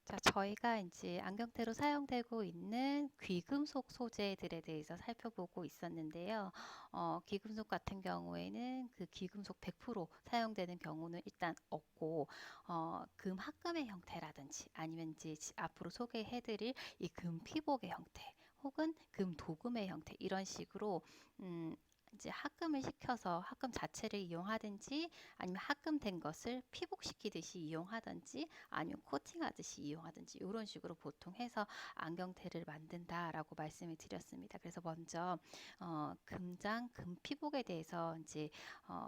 자, 저희가 이제 안경테로 사용되고 있는 귀금속 소재들에 대해서 살펴보고 있었는데요. 귀금속 같은 경우에는 그 귀금속 100% 사용되는 경우는 일단 없고, 금 합금의 형태라든지 아니면 이제 앞으로 소개해드릴 이 금 피복의 형태 혹은 금 도금의 형태 이런 식으로 음, 이제 합금을 시켜서 합금 자체를 이용하든지 아니면 합금된 것을 피복시키듯이 이용하든지 아니면 코팅하듯이 이용하든지 이런 식으로 보통 해서 안경테를 만든다라고 말씀을 드렸습니다. 그래서 먼저 금장 금피복에 대해서 이제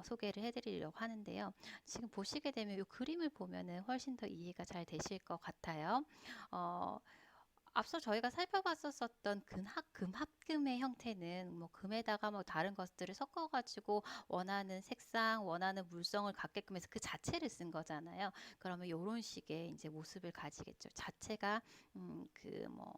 소개를 해드리려고 하는데요. 지금 보시게 되면 이 그림을 보면은 훨씬 더 이해가 잘 되실 것 같아요. 어, 앞서 저희가 살펴봤었던 금합금의 형태는 뭐 금에다가 뭐 다른 것들을 섞어가지고 원하는 색상, 원하는 물성을 갖게끔 해서 그 자체를 쓴 거잖아요. 그러면 이런 식의 이제 모습을 가지겠죠. 자체가 그뭐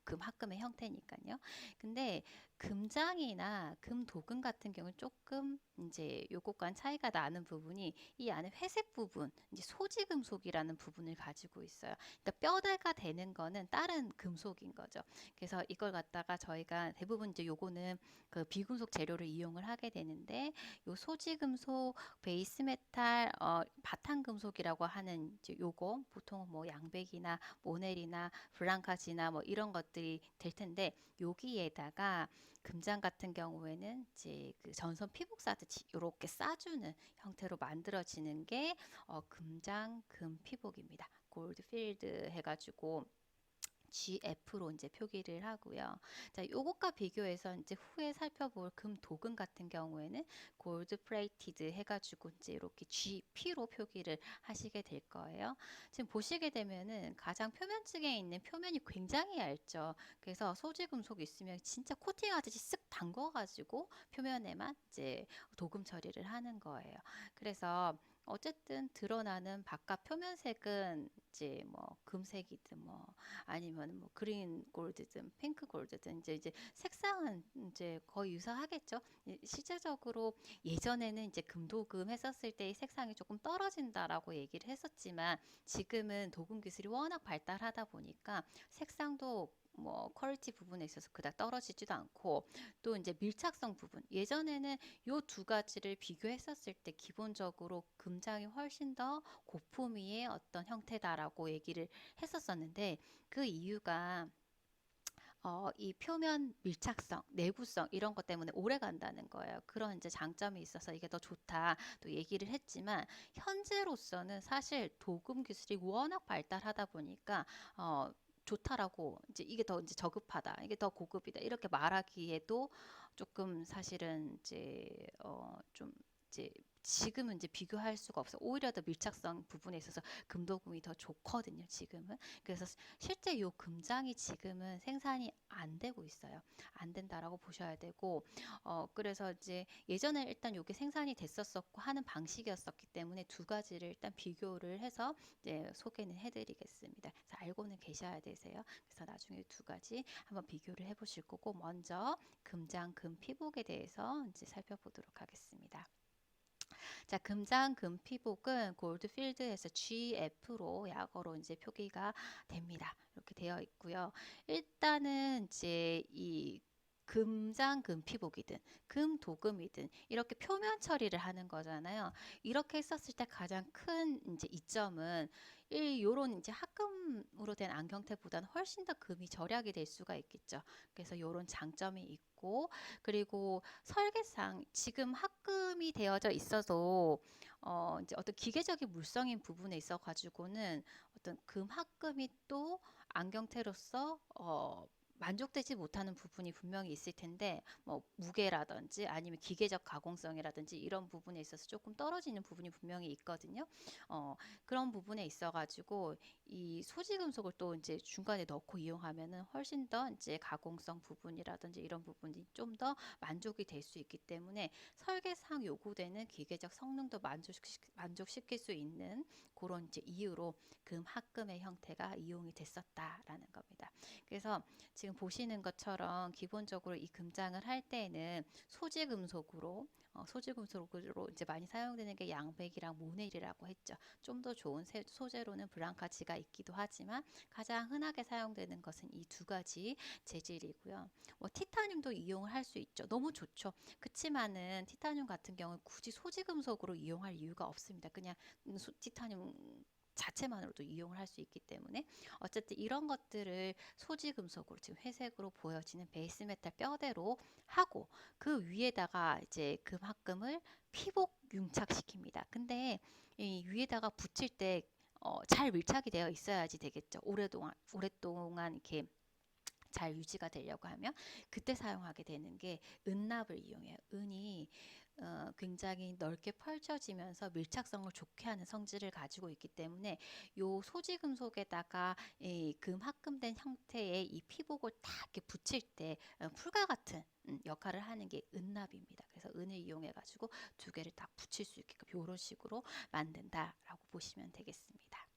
금합금의 형태니까요. 근데 금장이나 금도금 같은 경우는 조금 이제 요것과는 차이가 나는 부분이 이 안에 회색 부분, 이제 소지금속이라는 부분을 가지고 있어요. 그러니까 뼈대가 되는 거는 다른 금속인 거죠. 그래서 이걸 갖다가 저희가 대부분 이제 요거는 그 비금속 재료를 이용을 하게 되는데 요 소지금속, 베이스 메탈, 바탕금속이라고 하는 이제 요거 보통 뭐 양백이나 모넬이나 블랑카지나 뭐 이런 것들이 될 텐데 여기에다가 금장 같은 경우에는 이제 그 전선 피복 싸듯이 이렇게 싸주는 형태로 만들어지는 게 금장 금 피복입니다. 골드 필드 해가지고 GF로 이제 표기를 하고요. 자, 요것과 비교해서 이제 후에 살펴볼 금 도금 같은 경우에는 골드 플레이티드 해가지고 이제 이렇게 GP로 표기를 하시게 될 거예요. 지금 보시게 되면은 가장 표면층에 있는 표면이 굉장히 얇죠. 그래서 소지 금속 있으면 진짜 코팅하듯이 쓱 담궈가지고 표면에만 이제 도금 처리를 하는 거예요. 그래서 어쨌든 드러나는 바깥 표면색은 이제 뭐 금색이든 뭐 아니면 뭐 그린 골드든 핑크 골드든 이제 색상은 이제 거의 유사하겠죠. 실제적으로 예전에는 이제 금도금 했었을 때의 색상이 조금 떨어진다라고 얘기를 했었지만 지금은 도금 기술이 워낙 발달하다 보니까 색상도 뭐 퀄리티 부분에 있어서 그닥 떨어지지도 않고 또 이제 밀착성 부분 예전에는 요 두 가지를 비교했었을 때 기본적으로 금장이 훨씬 더 고품위의 어떤 형태다라고 얘기를 했었었는데 그 이유가 이 표면 밀착성, 내구성 이런 것 때문에 오래 간다는 거예요. 그런 이제 장점이 있어서 이게 더 좋다 또 얘기를 했지만 현재로서는 사실 도금 기술이 워낙 발달하다 보니까 좋다라고 이제 이게 더 이제 저급하다, 이게 더 고급이다 이렇게 말하기에도 조금 사실은 이제 좀 이제 지금은 이제 비교할 수가 없어. 오히려 더 밀착성 부분에 있어서 금도금이 더 좋거든요. 지금은. 그래서 실제 요 금장이 지금은 생산이 안 되고 있어요. 안 된다라고 보셔야 되고, 그래서 이제 예전에 일단 요게 생산이 됐었었고 하는 방식이었었기 때문에 두 가지를 일단 비교를 해서 이제 소개는 해드리겠습니다. 그래서 알고는 계셔야 되세요. 그래서 나중에 두 가지 한번 비교를 해보실 거고, 먼저 금장 금 피복에 대해서 이제 살펴보도록 하겠습니다. 자, 금장 금피복은 골드필드에서 GF로 약어로 이제 표기가 됩니다. 이렇게 되어 있고요. 일단은 이제 이 금장 금피복이든 금도금이든 이렇게 표면 처리를 하는 거잖아요. 이렇게 했었을 때 가장 큰 이제 이점은 이 요런 이제 합금으로 된 안경테보다는 훨씬 더 금이 절약이 될 수가 있겠죠. 그래서 요런 장점이 있고 그리고 설계상 지금 합금이 되어져 있어도 이제 어떤 기계적인 물성인 부분에 있어 가지고는 어떤 금 합금이 또 안경테로서 만족되지 못하는 부분이 분명히 있을 텐데 뭐 무게라든지 아니면 기계적 가공성이라든지 이런 부분에 있어서 조금 떨어지는 부분이 분명히 있거든요. 어, 그런 부분에 있어 가지고 이 소지 금속을 또 이제 중간에 넣고 이용하면은 훨씬 더 이제 가공성 부분이라든지 이런 부분이 좀 더 만족이 될 수 있기 때문에 설계상 요구되는 기계적 성능도 만족시킬 수 있는 그런 이제 이유로 금 합금의 형태가 이용이 됐었다라는 겁니다. 그래서 지금 지금 보시는 것처럼 기본적으로 이 금장을 할 때는 소지금속으로 이제 많이 사용되는 게 양백이랑 모네릴이라고 했죠. 좀 더 좋은 소재로는 블랑카지가 있기도 하지만 가장 흔하게 사용되는 것은 이 두 가지 재질이고요. 뭐 티타늄도 이용을 할 수 있죠. 너무 좋죠. 그치만은 티타늄 같은 경우는 굳이 소지금속으로 이용할 이유가 없습니다. 그냥 티타늄 자체만으로도 이용을 할 수 있기 때문에 어쨌든 이런 것들을 소지금속으로 지금 회색으로 보여지는 베이스 메탈 뼈대로 하고 그 위에다가 이제 금합금을 피복 융착시킵니다. 근데 이 위에다가 붙일 때 잘 밀착이 되어 있어야지 되겠죠. 오랫동안 이렇게 잘 유지가 되려고 하면 그때 사용하게 되는 게 은납을 이용해요. 은이 굉장히 넓게 펼쳐지면서 밀착성을 좋게 하는 성질을 가지고 있기 때문에 요 소지 금속에다가 이 금합금된 형태의 이 피복을 딱 이렇게 붙일 때 풀과 같은 역할을 하는 게 은납입니다. 그래서 은을 이용해 가지고 두 개를 딱 붙일 수 있게끔 이런 식으로 만든다라고 보시면 되겠습니다.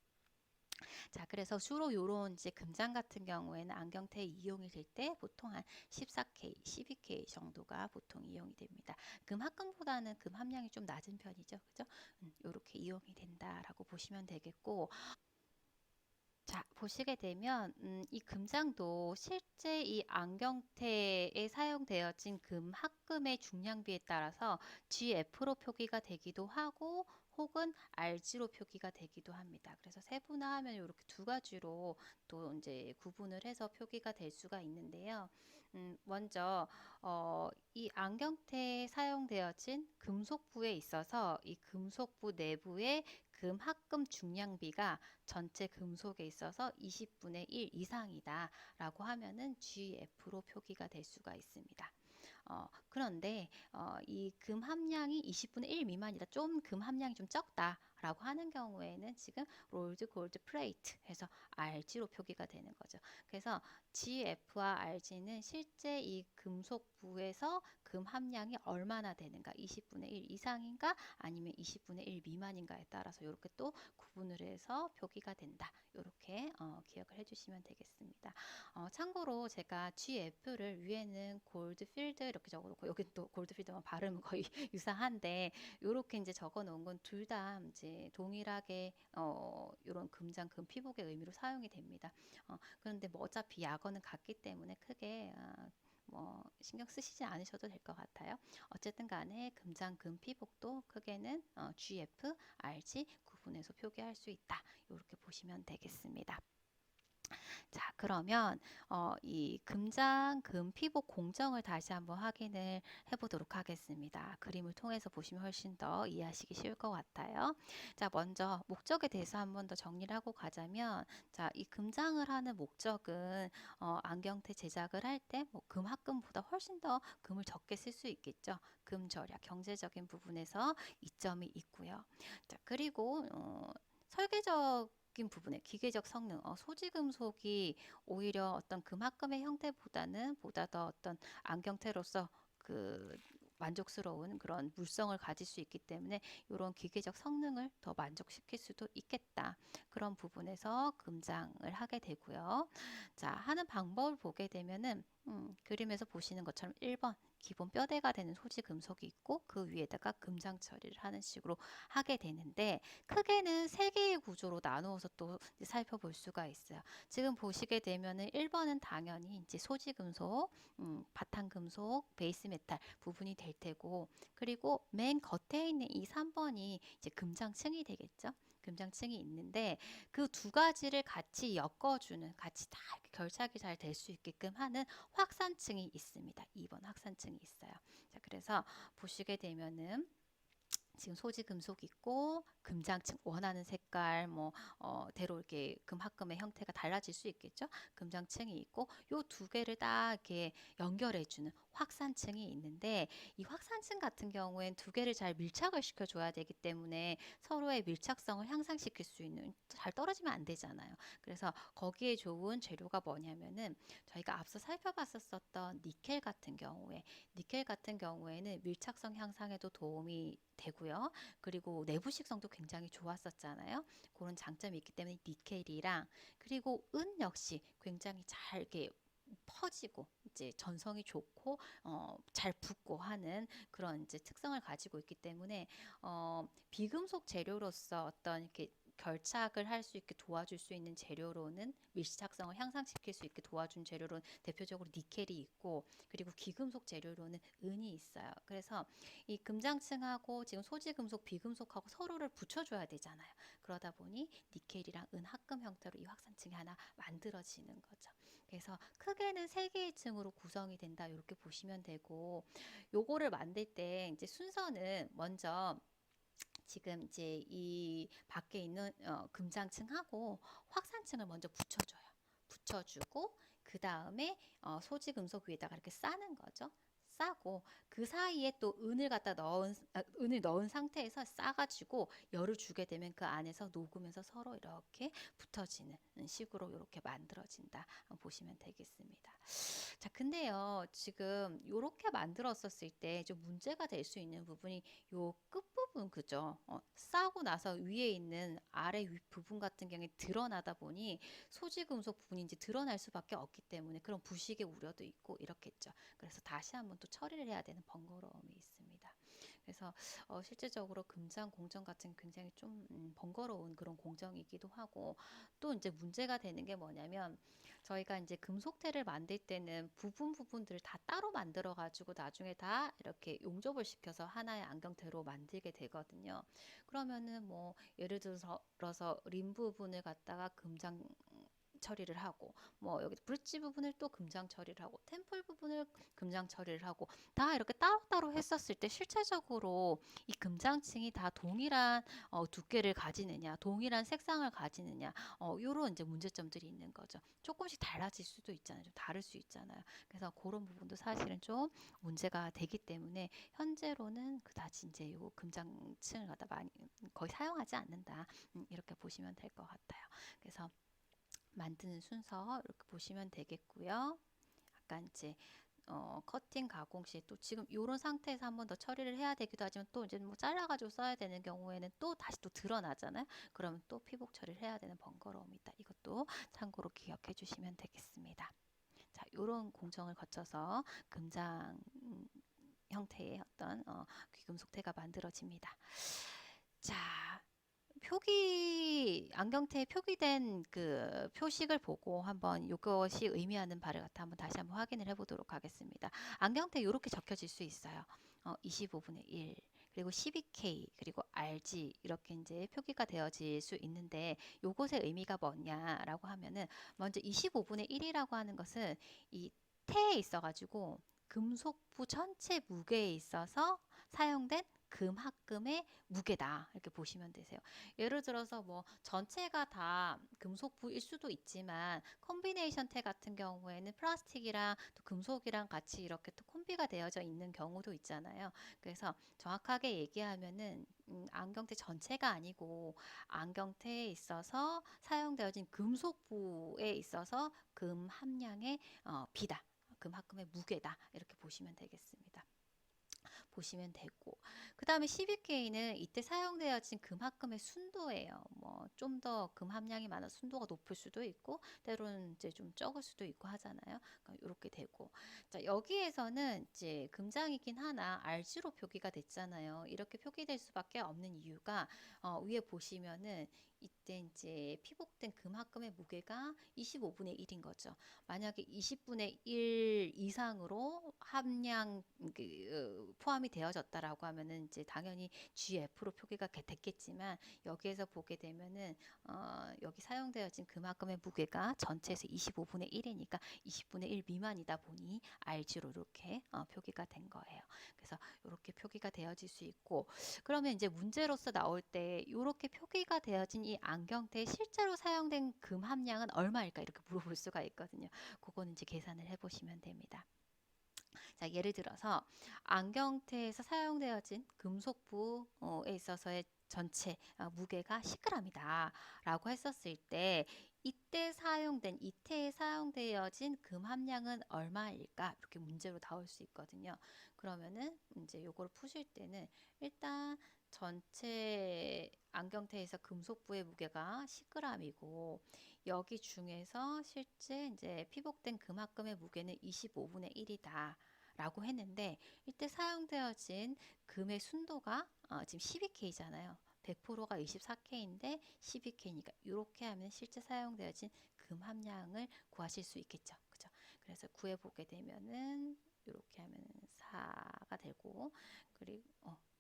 자, 그래서 주로 요런 이제 금장 같은 경우에는 안경테에 이용이 될 때 보통 한 14K, 12K 정도가 보통 이용이 됩니다. 금합금보다는 금 함량이 좀 낮은 편이죠. 그죠? 요렇게 이용이 된다라고 보시면 되겠고, 자, 보시게 되면 이 금장도 실제 이 안경테에 사용되어진 금합금의 중량비에 따라서 GF로 표기가 되기도 하고 혹은 RG로 표기가 되기도 합니다. 그래서 세분화하면 이렇게 두 가지로 또 이제 구분을 해서 표기가 될 수가 있는데요. 먼저 이 안경테에 사용되어진 금속부에 있어서 이 금속부 내부의 금합금 중량비가 전체 금속에 있어서 20분의 1 이상이다 라고 하면은 GF로 표기가 될 수가 있습니다. 그런데 이 금 함량이 20분의 1 미만이다. 좀 금 함량이 좀 적다 라고 하는 경우에는 지금 롤드 골드 플레이트 해서 RG로 표기가 되는 거죠. 그래서 GF와 RG는 실제 이 금속부에서 금 함량이 얼마나 되는가, 20분의 1 이상인가 아니면 20분의 1 미만인가에 따라서 이렇게 또 구분을 해서 표기가 된다. 이렇게 기억을 해주시면 되겠습니다. 참고로 제가 GF를 위에는 골드필드 이렇게 적어놓고 여기 또 골드필드만 발음은 거의 유사한데 이렇게 이제 적어놓은 건 둘 다 이제 동일하게 이런 금장 금 피복의 의미로 사용이 됩니다. 그런데 뭐 어차피 약어는 같기 때문에 크게 뭐 신경 쓰시지 않으셔도 될 것 같아요. 어쨌든 간에 금장 금 피복도 크게는 GF, RG 구분해서 표기할 수 있다. 이렇게 보시면 되겠습니다. 자, 그러면 이 금장, 금, 피복 공정을 다시 한번 확인을 해보도록 하겠습니다. 그림을 통해서 보시면 훨씬 더 이해하시기 쉬울 것 같아요. 자, 먼저 목적에 대해서 한번 더 정리를 하고 가자면, 자, 이 금장을 하는 목적은 안경테 제작을 할 때 뭐 금합금보다 훨씬 더 금을 적게 쓸 수 있겠죠. 금 절약, 경제적인 부분에서 이점이 있고요. 자, 그리고 설계적 부분에 기계적 성능, 소지금속이 오히려 어떤 금합금의 형태보다는 보다 더 어떤 안경테로서 그 만족스러운 그런 물성을 가질 수 있기 때문에 이런 기계적 성능을 더 만족시킬 수도 있겠다. 그런 부분에서 금장을 하게 되고요. 자, 하는 방법을 보게 되면은 그림에서 보시는 것처럼 1번 기본 뼈대가 되는 소지 금속이 있고 그 위에다가 금장 처리를 하는 식으로 하게 되는데 크게는 세 개의 구조로 나누어서 또 살펴볼 수가 있어요. 지금 보시게 되면은 1번은 당연히 이제 소지 금속, 바탕 금속, 베이스 메탈 부분이 될 테고 그리고 맨 겉에 있는 이 3번이 이제 금장층이 되겠죠. 금장층이 있는데 그 두 가지를 같이 엮어주는 같이 다 결착이 잘 될 수 있게끔 하는 확산층이 있습니다. 2번 확산층이 있어요. 자, 그래서 보시게 되면은 지금 소지 금속 있고 금장층 원하는 색깔 뭐 대로 이렇게 금합금의 형태가 달라질 수 있겠죠. 금장층이 있고 요 두 개를 딱 이렇게 연결해주는 확산층이 있는데 이 확산층 같은 경우엔 두 개를 잘 밀착을 시켜줘야 되기 때문에 서로의 밀착성을 향상시킬 수 있는 잘 떨어지면 안 되잖아요. 그래서 거기에 좋은 재료가 뭐냐면은 저희가 앞서 살펴봤었던 니켈 같은 경우에는 밀착성 향상에도 도움이 되고요. 그리고 내부식성도 굉장히 좋았었잖아요. 그런 장점이 있기 때문에 니켈이랑 그리고 은 역시 굉장히 잘 이렇게 퍼지고 이제 전성이 좋고 잘 붙고 하는 그런 이제 특성을 가지고 있기 때문에 비금속 재료로서 어떤 이렇게 결착을 할 수 있게 도와줄 수 있는 재료로는 밀착성을 향상시킬 수 있게 도와준 재료로는 대표적으로 니켈이 있고, 그리고 귀금속 재료로는 은이 있어요. 그래서 이 금장층하고 지금 소지금속, 비금속하고 서로를 붙여줘야 되잖아요. 그러다 보니 니켈이랑 은 합금 형태로 이 확산층이 하나 만들어지는 거죠. 그래서 크게는 세 개의 층으로 구성이 된다, 이렇게 보시면 되고, 요거를 만들 때 이제 순서는 먼저 지금 이제 이 밖에 있는 금장층하고 확산층을 먼저 붙여줘요. 붙여주고 그 다음에 소지 금속 위에다가 이렇게 싸는 거죠. 싸고 그 사이에 또 은을 넣은 상태에서 싸가지고 열을 주게 되면 그 안에서 녹으면서 서로 이렇게 붙어지는 식으로 이렇게 만들어진다, 보시면 되겠습니다. 자, 근데요, 지금 이렇게 만들었었을 때 좀 문제가 될 수 있는 부분이 요 끝부분, 그죠? 싸고 나서 위에 있는 아래 위 부분 같은 경우에 드러나다 보니 소지금속 부분이 이제 드러날 수밖에 없기 때문에 그런 부식의 우려도 있고 이렇겠죠. 그래서 다시 한번 또 처리를 해야 되는 번거로움이 있습니다. 그래서 실제적으로 금장 공정 같은 굉장히 좀 번거로운 그런 공정이기도 하고, 또 이제 문제가 되는 게 뭐냐면 저희가 이제 금속태를 만들 때는 부분들을 다 따로 만들어 가지고 나중에 다 이렇게 용접을 시켜서 하나의 안경테로 만들게 되거든요. 그러면은 뭐 예를 들어서 림 부분을 갖다가 금장 처리를 하고, 뭐 여기 브릿지 부분을 또 금장 처리를 하고, 템플 부분을 금장 처리를 하고, 다 이렇게 따로따로 했었을 때 실제적으로 이 금장층이 다 동일한 두께를 가지느냐, 동일한 색상을 가지느냐, 요런 이제 문제점들이 있는 거죠. 조금씩 달라질 수도 있잖아요. 좀 다를 수 있잖아요. 그래서 그런 부분도 사실은 좀 문제가 되기 때문에 현재로는 그다지 이제 요 금장층을 갖다 많이 거의 사용하지 않는다, 이렇게 보시면 될 것 같아요. 그래서 만드는 순서 이렇게 보시면 되겠고요. 약간 이제 커팅 가공 시 또 지금 이런 상태에서 한 번 더 처리를 해야 되기도 하지만, 또 이제 뭐 잘라가지고 써야 되는 경우에는 또 다시 또 드러나잖아요. 그러면 또 피복 처리를 해야 되는 번거로움이 있다. 이것도 참고로 기억해 주시면 되겠습니다. 자, 이런 공정을 거쳐서 금장 형태의 어떤 귀금속태가 만들어집니다. 자, 안경테에 표기된 그 표식을 보고 한번 이것이 의미하는 바를 갖다 한번 다시 한번 확인을 해보도록 하겠습니다. 안경테에 이렇게 적혀질 수 있어요. 25분의 1, 그리고 12K, 그리고 RG, 이렇게 이제 표기가 되어질 수 있는데, 요것의 의미가 뭐냐라고 하면은, 먼저 25분의 1이라고 하는 것은 이 태에 있어가지고 금속부 전체 무게에 있어서 사용된 금합금의 무게다, 이렇게 보시면 되세요. 예를 들어서 뭐 전체가 다 금속부일 수도 있지만, 콤비네이션 태 같은 경우에는 플라스틱이랑 또 금속이랑 같이 이렇게 또 콤비가 되어져 있는 경우도 있잖아요. 그래서 정확하게 얘기하면은 안경테 전체가 아니고 안경테에 있어서 사용되어진 금속부에 있어서 금 함량의 비다, 금합금의 무게다, 이렇게 보시면 되겠습니다. 보시면 되고, 그 다음에 12K는 이때 사용되어진 금합금의 순도예요. 뭐 좀 더 금 함량이 많아 순도가 높을 수도 있고, 때로는 이제 좀 적을 수도 있고 하잖아요. 그러니까 이렇게 되고, 자, 여기에서는 이제 금장이긴 하나 RG로 표기가 됐잖아요. 이렇게 표기될 수밖에 없는 이유가 위에 보시면은 이때 이제 피복된 금합금의 무게가 25분의 1인 거죠. 만약에 20분의 1 이상으로 함량 포함이 되어졌다라고 하면은 이제 당연히 GF로 표기가 됐겠지만, 여기에서 보게 되면은 여기 사용되어진 금합금의 무게가 전체에서 25분의 1이니까 20분의 1 미만이다 보니 RG로 이렇게 표기가 된 거예요. 그래서 이렇게 표기가 되어질 수 있고, 그러면 이제 문제로서 나올 때 이렇게 표기가 되어진 이 안경테에 실제로 사용된 금 함량은 얼마일까, 이렇게 물어볼 수가 있거든요. 그거는 이제 계산을 해보시면 됩니다. 자, 예를 들어서 안경테에서 사용되어진 금속부에 있어서의 전체 무게가 10g이다 라고 했었을 때, 이때에 사용되어진 금 함량은 얼마일까, 이렇게 문제로 나올 수 있거든요. 그러면은 이제 요거를 푸실 때는 일단 전체 안경테에서 금속부의 무게가 10g이고 여기 중에서 실제 이제 피복된 금합금의 무게는 25분의 1이다. 라고 했는데 이때 사용되어진 금의 순도가 지금 12K잖아요. 100%가 24K인데 12K니까 이렇게 하면 실제 사용되어진 금 함량을 구하실 수 있겠죠. 그죠? 그래서 구해 보게 되면은 이렇게 하면 4가 되고 그리고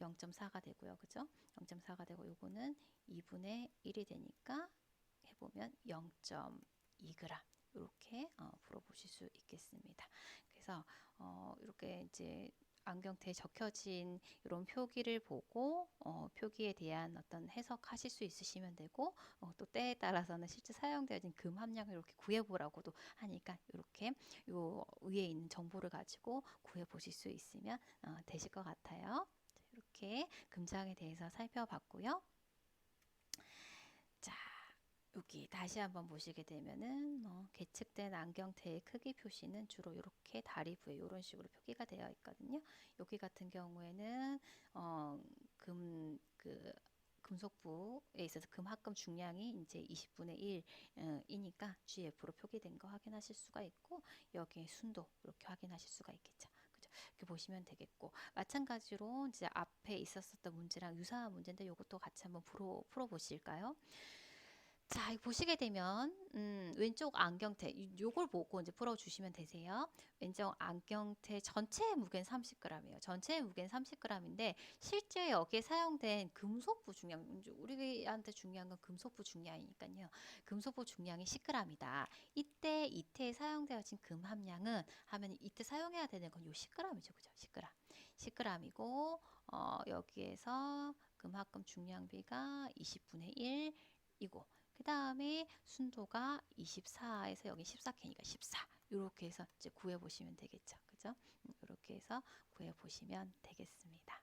0.4가 되고요. 그죠? 0.4가 되고 요거는 2분의 1이 되니까 해보면 0.2g 이렇게 풀어보실 수 있겠습니다. 그래서 이렇게 이제 안경테에 적혀진 이런 표기를 보고 표기에 대한 어떤 해석하실 수 있으시면 되고 또 때에 따라서는 실제 사용되어진 금 함량을 이렇게 구해보라고도 하니까 이렇게 요 위에 있는 정보를 가지고 구해보실 수 있으면 되실 것 같아요. 이렇게 금장에 대해서 살펴봤고요. 자, 여기 다시 한번 보시게 되면은 계측된 안경테의 크기 표시는 주로 이렇게 다리부에 이런 식으로 표기가 되어 있거든요. 여기 같은 경우에는 금속부에 있어서 금합금 중량이 이제 20분의 1이니까 GF로 표기된 거 확인하실 수가 있고 여기에 순도 이렇게 확인하실 수가 있겠죠. 그죠? 이렇게 보시면 되겠고 마찬가지로 이제 앞에 있었던 문제랑 유사한 문제인데 이것도 같이 한번 풀어 보실까요? 자, 이거 보시게 되면 왼쪽 안경테 요걸 보고 이제 풀어주시면 되세요. 왼쪽 안경테 전체 무게는 30g이에요. 전체 무게는 30g인데 실제 여기에 사용된 금속부 중량, 우리한테 중요한 건 금속부 중량이니까요. 금속부 중량이 10g이다. 이때 이태에 사용되어진 금 함량은 하면 이때 사용해야 되는 건 요 10g이죠, 그죠? 10g. 10g이고 여기에서 금합금 중량비가 20분의 1이고 그 다음에 순도가 24에서 여기 14K니까 14 이렇게 해서 이제 구해 보시면 되겠죠. 그죠? 이렇게 해서 구해 보시면 되겠습니다.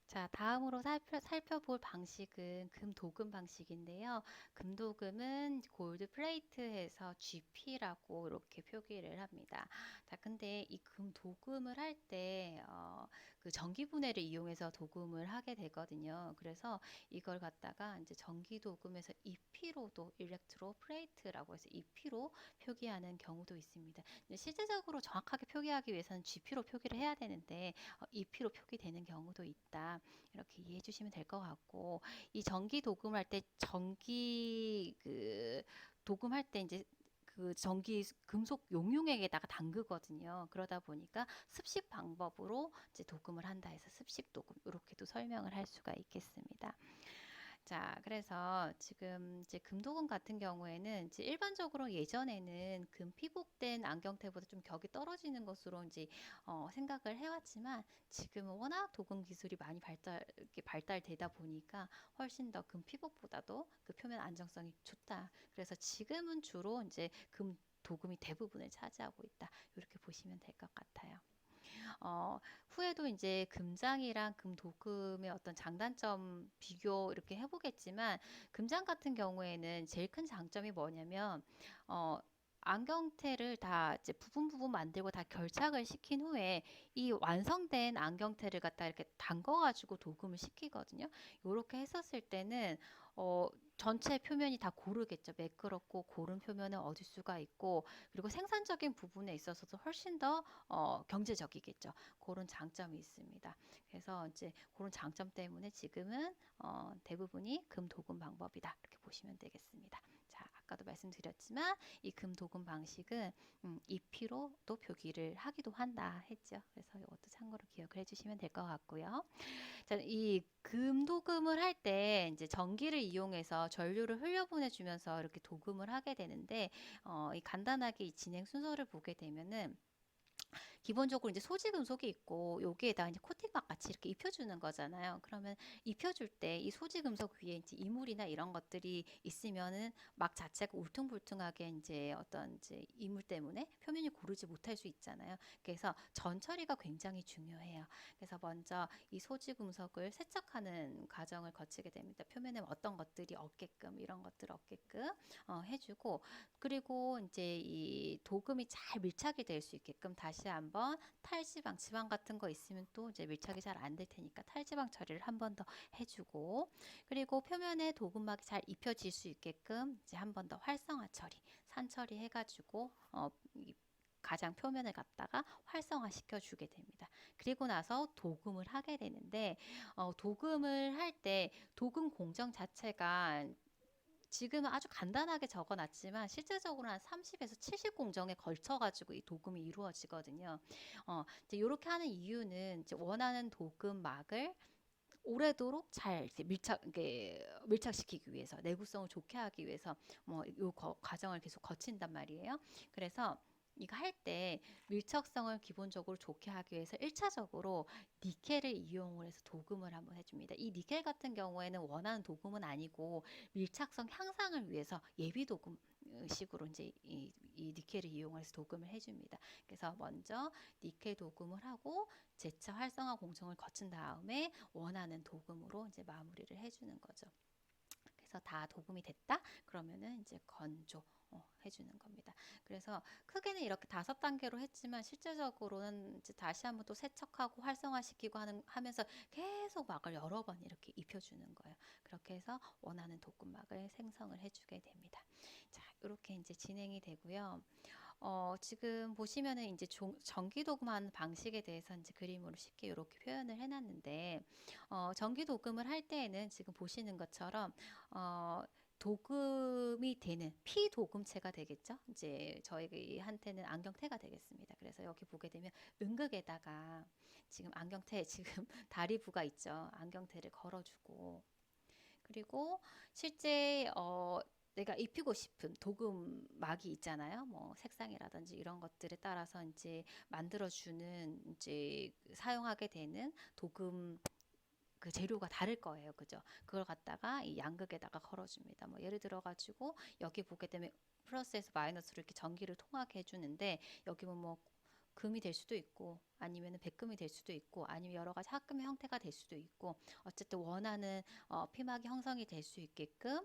자, 다음으로 살펴볼 방식은 금도금 방식인데요. 금도금은 골드 플레이트에서 GP라고 이렇게 표기를 합니다. 자, 근데 이 금도금을 할 때, 그 전기분해를 이용해서 도금을 하게 되거든요. 그래서 이걸 갖다가 이제 전기도금에서 EP로도 일렉트로 플레이트라고 해서 EP로 표기하는 경우도 있습니다. 실제적으로 정확하게 표기하기 위해서는 GP로 표기를 해야 되는데, EP로 표기되는 경우도 있다. 이렇게 이해해 주시면 될 것 같고 이 전기 도금할 때 전기 도금할 때 이제 그 전기 금속 용융액에다가 담그거든요. 그러다 보니까 습식 방법으로 이제 도금을 한다 해서 습식 도금 이렇게도 설명을 할 수가 있겠습니다. 자, 그래서 지금 이제 금도금 같은 경우에는 이제 일반적으로 예전에는 금 피복된 안경테보다 좀 격이 떨어지는 것으로 이제 생각을 해왔지만 지금은 워낙 도금 기술이 많이 이렇게 발달되다 보니까 훨씬 더 금 피복보다도 그 표면 안정성이 좋다. 그래서 지금은 주로 이제 금 도금이 대부분을 차지하고 있다. 이렇게 보시면 될 것 같아요. 후에도 이제 금장이랑 금도금의 어떤 장단점 비교 이렇게 해보겠지만 금장 같은 경우에는 제일 큰 장점이 뭐냐면 어, 안경테를 다 이제 부분 만들고 다 결착을 시킨 후에 이 완성된 안경테를 갖다 이렇게 담궈가지고 도금을 시키거든요. 이렇게 했었을 때는 전체 표면이 다 고르겠죠. 매끄럽고 고른 표면을 얻을 수가 있고 그리고 생산적인 부분에 있어서도 훨씬 더 경제적이겠죠. 그런 장점이 있습니다. 그래서 이제 그런 장점 때문에 지금은 대부분이 금도금 방법이다. 이렇게 보시면 되겠습니다. 자, 아까도 말씀드렸지만 이 금도금 방식은 EP로 또 표기를 하기도 한다 했죠. 그래서 이것도 참고로 기억을 해주시면 될 것 같고요. 자, 이 금도금을 할 때 이제 전기를 이용해서 전류를 흘려보내주면서 이렇게 도금을 하게 되는데 이 간단하게 이 진행 순서를 보게 되면은 기본적으로 이제 소지 금속이 있고 여기에다 이제 코팅막 같이 이렇게 입혀주는 거잖아요. 그러면 입혀줄 때 이 소지 금속 위에 이제 이물이나 이런 것들이 있으면은 막 자체가 울퉁불퉁하게 이제 어떤 이제 이물 때문에 표면이 고르지 못할 수 있잖아요. 그래서 전 처리가 굉장히 중요해요. 그래서 먼저 이 소지 금속을 세척하는 과정을 거치게 됩니다. 표면에 어떤 것들이 없게끔 이런 것들 없게끔 해주고 그리고 이제 이 도금이 잘 밀착이 될 수 있게끔 다시 한번 한번 탈지방, 지방 같은 거 있으면 또 이제 밀착이 잘 안 될 테니까 탈지방 처리를 한 번 더 해주고, 그리고 표면에 도금막이 잘 입혀질 수 있게끔 이제 한 번 더 활성화 처리, 산 처리 해가지고 가장 표면을 갖다가 활성화 시켜주게 됩니다. 그리고 나서 도금을 하게 되는데, 도금을 할 때 도금 공정 자체가 지금은 아주 간단하게 적어놨지만 실제적으로 한 30에서 70 공정에 걸쳐가지고 이 도금이 이루어지거든요. 이제 이렇게 하는 이유는 이제 원하는 도금막을 오래도록 잘 이제 밀착시키기 위해서, 내구성을 좋게 하기 위해서 이 과정을 계속 거친단 말이에요. 그래서 이거 할 때 밀착성을 기본적으로 좋게 하기 위해서 1차적으로 니켈을 이용을 해서 도금을 한번 해줍니다. 이 니켈 같은 경우에는 원하는 도금은 아니고 밀착성 향상을 위해서 예비 도금 식으로 이제 이 니켈을 이용해서 도금을 해줍니다. 그래서 먼저 니켈 도금을 하고 재차 활성화 공정을 거친 다음에 원하는 도금으로 이제 마무리를 해주는 거죠. 그래서 다 도금이 됐다? 그러면은 이제 건조 해주는 겁니다. 그래서 크게는 이렇게 5단계로 했지만 실제적으로는 이제 다시 한번 또 세척하고 활성화시키고 하면서 계속 막을 여러 번 이렇게 입혀주는 거예요. 그렇게 해서 원하는 도금막을 생성을 해주게 됩니다. 자, 이렇게 이제 진행이 되고요. 지금 보시면은 이제 전기 도금하는 방식에 대해서 이제 그림으로 쉽게 이렇게 표현을 해놨는데, 전기 도금을 할 때에는 지금 보시는 것처럼, 도금이 되는 피도금체가 되겠죠. 이제 저희한테는 안경테가 되겠습니다. 그래서 여기 보게 되면 음극에다가 지금 안경테, 지금 다리부가 있죠. 안경테를 걸어주고, 그리고 실제 내가 입히고 싶은 도금막이 있잖아요. 뭐 색상이라든지 이런 것들에 따라서 이제 만들어주는 이제 사용하게 되는 도금 그 재료가 다를 거예요. 그죠? 그걸 갖다가 이 양극에다가 걸어줍니다. 뭐 예를 들어 가지고 여기 보게 되면 플러스에서 마이너스로 이렇게 전기를 통하게 해주는데, 여기 보면 뭐 금이 될 수도 있고 아니면 백금이 될 수도 있고 아니면 여러 가지 합금의 형태가 될 수도 있고, 어쨌든 원하는 피막이 형성이 될 수 있게끔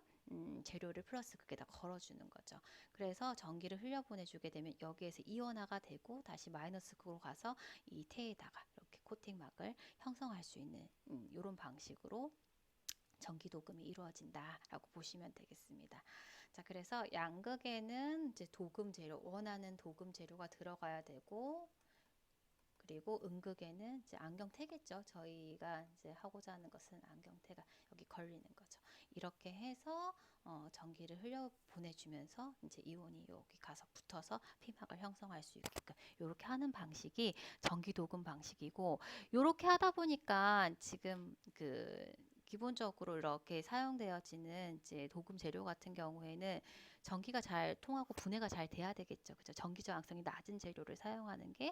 재료를 플러스 극에다 걸어주는 거죠. 그래서 전기를 흘려보내주게 되면 여기에서 이온화가 되고 다시 마이너스 극으로 가서 이 테에다가 이렇게 코팅막을 형성할 수 있는 이런 방식으로 전기 도금이 이루어진다라고 보시면 되겠습니다. 자, 그래서 양극에는 이제 도금 재료, 원하는 도금 재료가 들어가야 되고, 그리고 음극에는 이제 안경테겠죠. 저희가 이제 하고자 하는 것은 안경테가 여기 걸리는 거죠. 이렇게 해서 전기를 흘려 보내주면서 이제 이온이 여기 가서 붙어서 피막을 형성할 수 있게끔 이렇게 하는 방식이 전기 도금 방식이고, 이렇게 하다 보니까 지금 기본적으로 이렇게 사용되어지는 이제 도금 재료 같은 경우에는 전기가 잘 통하고 분해가 잘 돼야 되겠죠. 그죠? 전기 저항성이 낮은 재료를 사용하는 게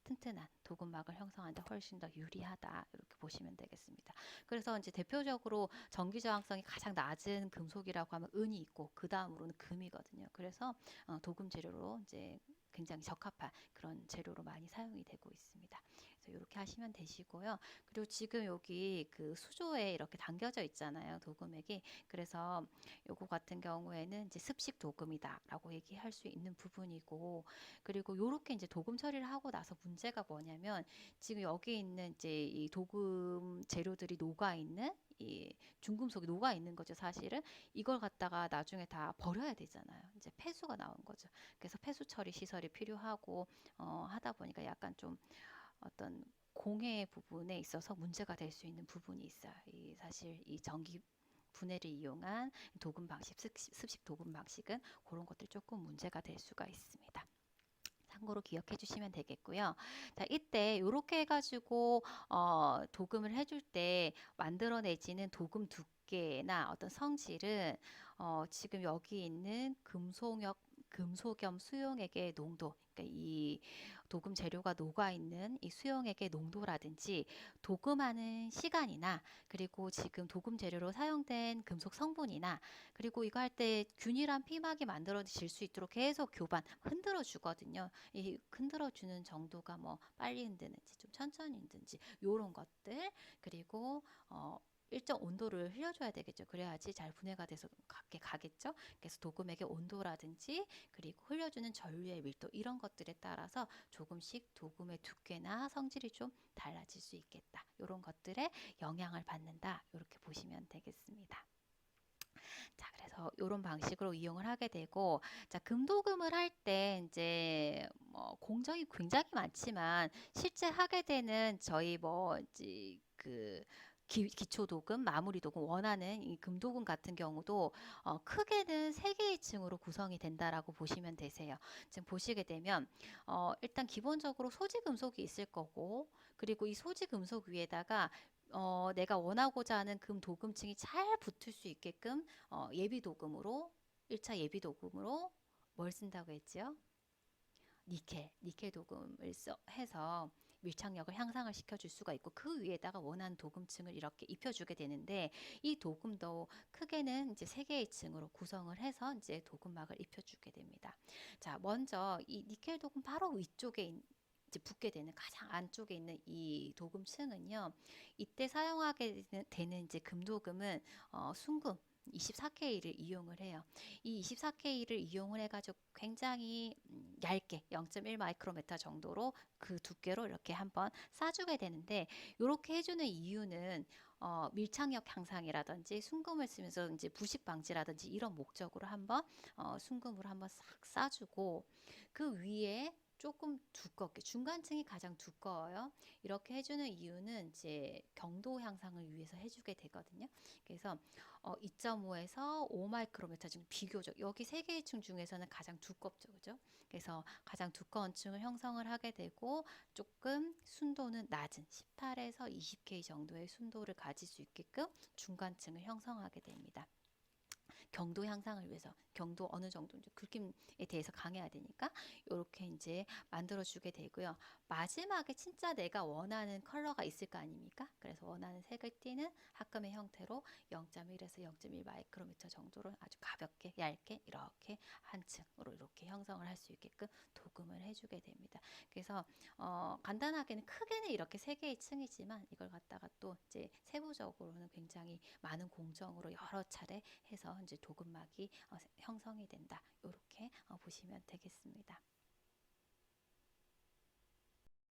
튼튼한 도금막을 형성하는데 훨씬 더 유리하다, 이렇게 보시면 되겠습니다. 그래서 이제 대표적으로 전기 저항성이 가장 낮은 금속이라고 하면 은이 있고 그 다음으로는 금이거든요. 그래서 도금 재료로 이제 굉장히 적합한 그런 재료로 많이 사용이 되고 있습니다. 그래서 이렇게 하시면 되시고요. 그리고 지금 여기 그 수조에 이렇게 담겨져 있잖아요, 도금액이. 그래서 요거 같은 경우에는 이제 습식 도금이다라고 얘기할 수 있는 부분이고, 그리고 요렇게 이제 도금 처리를 하고 나서 문제가 뭐냐면, 지금 여기 있는 이제 이 도금 재료들이 녹아 있는 이 중금속이 녹아 있는 거죠, 사실은. 이걸 갖다가 나중에 다 버려야 되잖아요. 이제 폐수가 나온 거죠. 그래서 폐수 처리 시설이 필요하고 하다 보니까 약간 좀 어떤 공해 부분에 있어서 문제가 될 수 있는 부분이 있어요. 사실 이 전기 분해를 이용한 도금 방식, 습식 도금 방식은 그런 것들이 조금 문제가 될 수가 있습니다. 참고로 기억해 주시면 되겠고요. 자, 이때 이렇게 해가지고 도금을 해줄 때 만들어내지는 도금 두께나 어떤 성질은 지금 여기 있는 금속염 수용액의 농도, 그러니까 이 도금 재료가 녹아 있는 이 수용액의 농도라든지 도금하는 시간이나, 그리고 지금 도금 재료로 사용된 금속 성분이나, 그리고 이거 할 때 균일한 피막이 만들어질 수 있도록 계속 교반 흔들어 주거든요. 이 흔들어 주는 정도가 뭐 빨리 흔드는지 좀 천천히 흔든지 요런 것들, 그리고 일정 온도를 흘려줘야 되겠죠. 그래야지 잘 분해가 돼서 가겠죠. 그래서 도금액의 온도라든지 그리고 흘려주는 전류의 밀도 이런 것들에 따라서 조금씩 도금의 두께나 성질이 좀 달라질 수 있겠다. 이런 것들에 영향을 받는다. 이렇게 보시면 되겠습니다. 자, 그래서 이런 방식으로 이용을 하게 되고, 자, 금도금을 할 때 이제 뭐 공정이 굉장히 많지만 실제 하게 되는 저희 뭐 이제 그 기초 도금, 마무리 도금 원하는 이 금도금 같은 경우도 크게는 세 개의 층으로 구성이 된다라고 보시면 되세요. 지금 보시게 되면 일단 기본적으로 소지 금속이 있을 거고, 그리고 이 소지 금속 위에다가 내가 원하고자 하는 금 도금층이 잘 붙을 수 있게끔 예비 도금으로 1차 예비 도금으로 뭘 쓴다고 했지요? 니켈 도금을 해서 밀착력을 향상을 시켜줄 수가 있고 그 위에다가 원하는 도금층을 이렇게 입혀주게 되는데 이 도금도 크게는 이제 세 개의 층으로 구성을 해서 이제 도금막을 입혀주게 됩니다. 자, 먼저 이 니켈 도금 바로 위쪽에 이제 붙게 되는 가장 안쪽에 있는 이 도금층은요. 이때 사용하게 되는 이제 금도금은 순금 24K를 이용을 해요. 이 24K를 이용을 해가지고 굉장히 얇게 0.1 마이크로메타 정도로 그 두께로 이렇게 한번 싸주게 되는데 이렇게 해주는 이유는 밀착력 향상이라든지 순금을 쓰면서 이제 부식 방지라든지 이런 목적으로 한번 순금으로 한번 싹 싸주고 그 위에 조금 두껍게 중간층이 가장 두꺼워요. 이렇게 해주는 이유는 이제 경도 향상을 위해서 해주게 되거든요. 그래서 2.5에서 5 마이크로메타 정도 비교적 여기 세 개의 층 중에서는 가장 두껍죠, 그죠? 그래서 가장 두꺼운 층을 형성을 하게 되고 조금 순도는 낮은 18에서 20K 정도의 순도를 가질 수 있게끔 중간층을 형성하게 됩니다. 경도 향상을 위해서 경도 어느 정도 굵김에 대해서 강해야 되니까 이렇게 이제 만들어 주게 되고요. 마지막에 진짜 내가 원하는 컬러가 있을 거 아닙니까? 그래서 원하는 색을 띠는 합금의 형태로 0.1에서 0.1 마이크로미터 정도로 아주 가볍게 얇게 이렇게 한 층으로 이렇게 형성을 할 수 있게끔 도금을 해주게 됩니다. 그래서 간단하게는 크게는 이렇게 세 개의 층이지만 이걸 갖다가 또 이제 세부적으로는 굉장히 많은 공정으로 여러 차례 해서 이제 도금막이 형성이 된다. 이렇게 보시면 되겠습니다.